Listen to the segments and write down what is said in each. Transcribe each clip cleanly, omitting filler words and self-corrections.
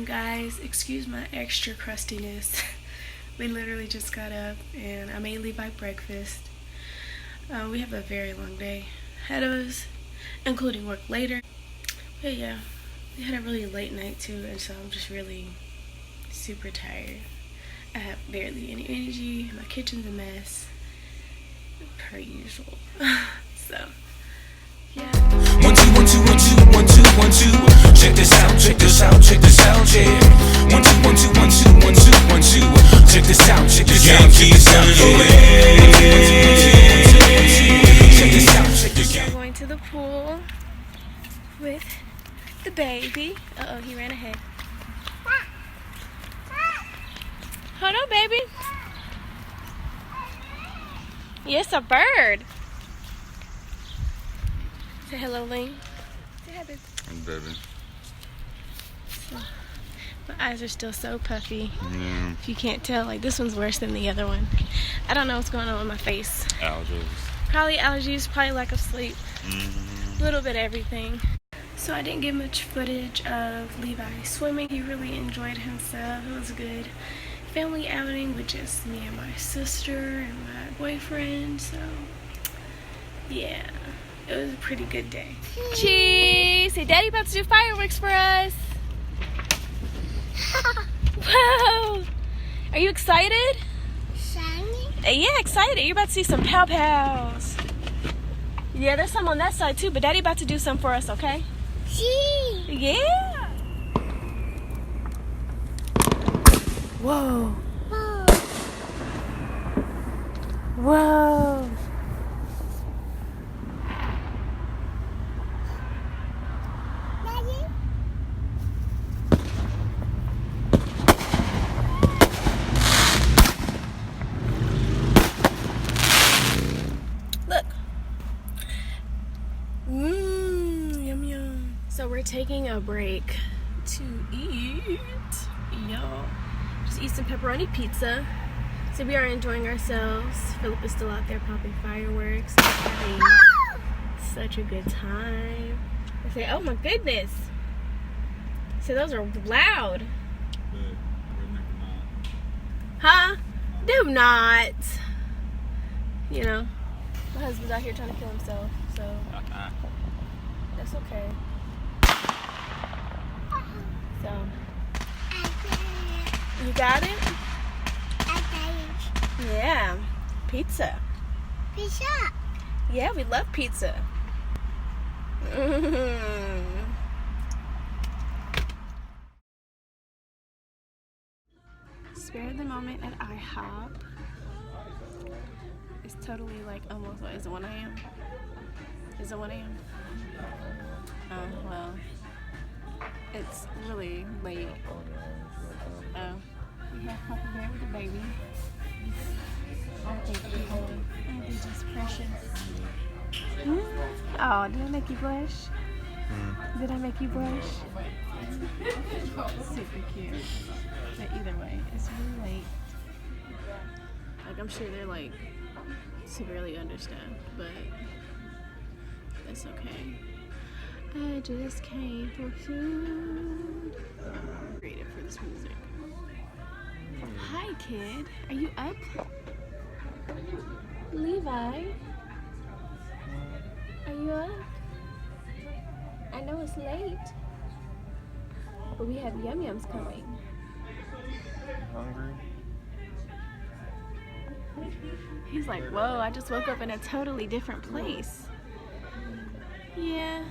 morning, guys. Excuse my extra crustiness. We literally just got up and I made Levi breakfast. We have a very long day ahead of us, including work later. But yeah, we had a really late night too, and so I'm just really super tired. I have barely any energy. My kitchen's a mess, per usual. So yeah. 1 2 1 2 1 2 1 2 1 2. Check this out, check this out, check this out, yeah. 1 2 1 2 1 2 1 2 1 2. Check this out, check this out, check this out, yeah. Check this out, check this out. I'm going to the pool with the baby. Uh-oh, he ran ahead. Hold on, baby. Yes, a bird. Say hello, Ling. Say hi, baby. I'm baby. So, my eyes are still so puffy. Yeah. If you can't tell, like this one's worse than the other one. I don't know what's going on with my face. Allergies. Probably allergies, probably lack of sleep. Mm-hmm. A little bit of everything. So I didn't get much footage of Levi swimming. He really enjoyed himself. It was a good family outing with just me and my sister and my boyfriend. So yeah, it was a pretty good day. Cheese! Say, Daddy about to do fireworks for us. Whoa! Are you excited? Yeah, excited. You're about to see some pow-pows. Yeah, there's some on that side too, but Daddy about to do some for us, okay? Yeah. Whoa. Whoa. Look. Yum yum. So we're taking a break to eat. Y'all. Just eat some pepperoni pizza. So we are enjoying ourselves. Philip is still out there popping fireworks. We're having such a good time. I say, oh my goodness. So those are loud. Huh? Do not. You know, my husband's out here trying to kill himself, so that's okay. So, you got it? Yeah, pizza. Pizza. Yeah, we love pizza. Spare the moment at IHOP. It's totally like almost, what is it, 1 a.m.? Is it 1 a.m.? Oh, well, it's really late. Oh, we have Papa Bear with the baby. Aren't they just precious? Oh, did I make you blush? Did I make you blush? Super cute. But either way, it's really late. Like, I'm sure they're like severely understaffed, but that's okay. I just came for food. Creative for this music. Hi, kid. Are you up? Levi? Are you up? I know it's late, but we have Yum Yums coming. Hungry? He's like, whoa, I just woke up in a totally different place. Yeah.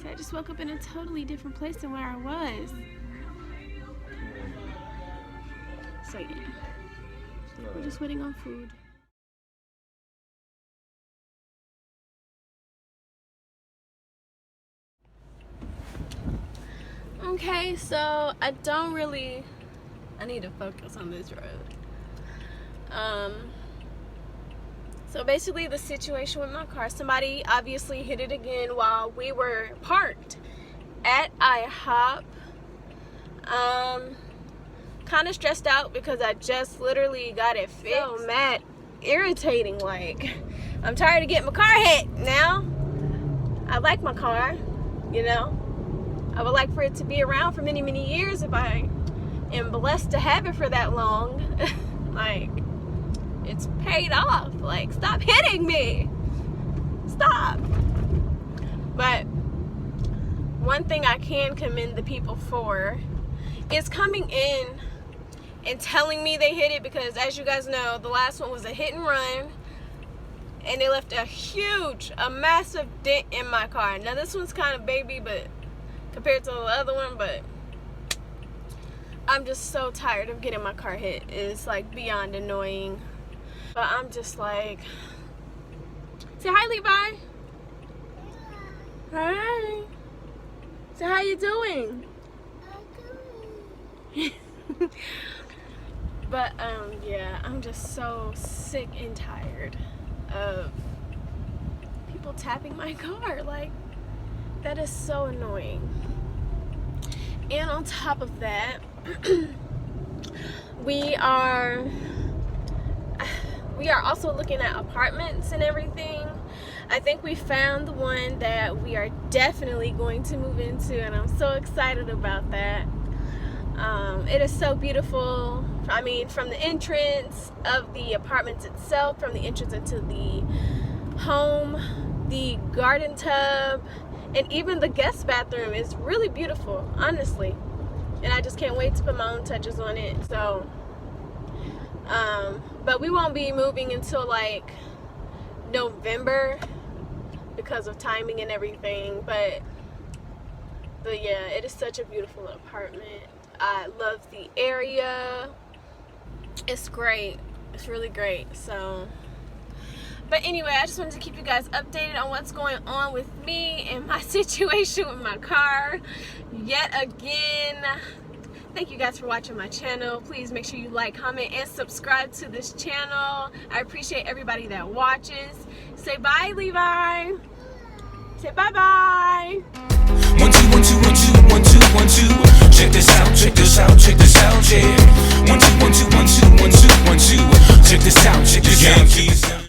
So I just woke up in a totally different place than where I was. So yeah. We're just waiting on food. Okay, so I need to focus on this road. So basically the situation with my car, somebody obviously hit it again while we were parked at IHOP. Kind of stressed out because I just literally got it fixed. So mad, irritating, like I'm tired of getting my car hit now. I like my car, you know, I would like for it to be around for many, many years if I am blessed to have it for that long. Like, it's paid off. Like, stop hitting me. Stop. But one thing I can commend the people for is coming in and telling me they hit it, because as you guys know, the last one was a hit and run and they left a massive dent in my car. Now this one's kind of baby, but compared to the other one, but I'm just so tired of getting my car hit. It's like beyond annoying. But I'm just like, say hi, Levi. Hi. So how you doing? But yeah, I'm just so sick and tired of people tapping my car. Like, that is so annoying. And on top of that, we are also looking at apartments and everything. I think we found the one that we are definitely going to move into, and I'm so excited about that. It is so beautiful. I mean, from the entrance of the apartments itself, from the entrance into the home, the garden tub, and even the guest bathroom is really beautiful, honestly. And I just can't wait to put my own touches on it. So, but we won't be moving until like November because of timing and everything. But yeah, it is such a beautiful apartment. I love the area. It's great. It's really great. So, but anyway, I just wanted to keep you guys updated on what's going on with me and my situation with my car yet again. Thank you guys for watching my channel. Please make sure you like, comment, and subscribe to this channel. I appreciate everybody that watches. Say bye, Levi. Say bye-bye. 1 2 1 2 1 2 1 2 1 2. Check this out, check this out, check this out, yeah.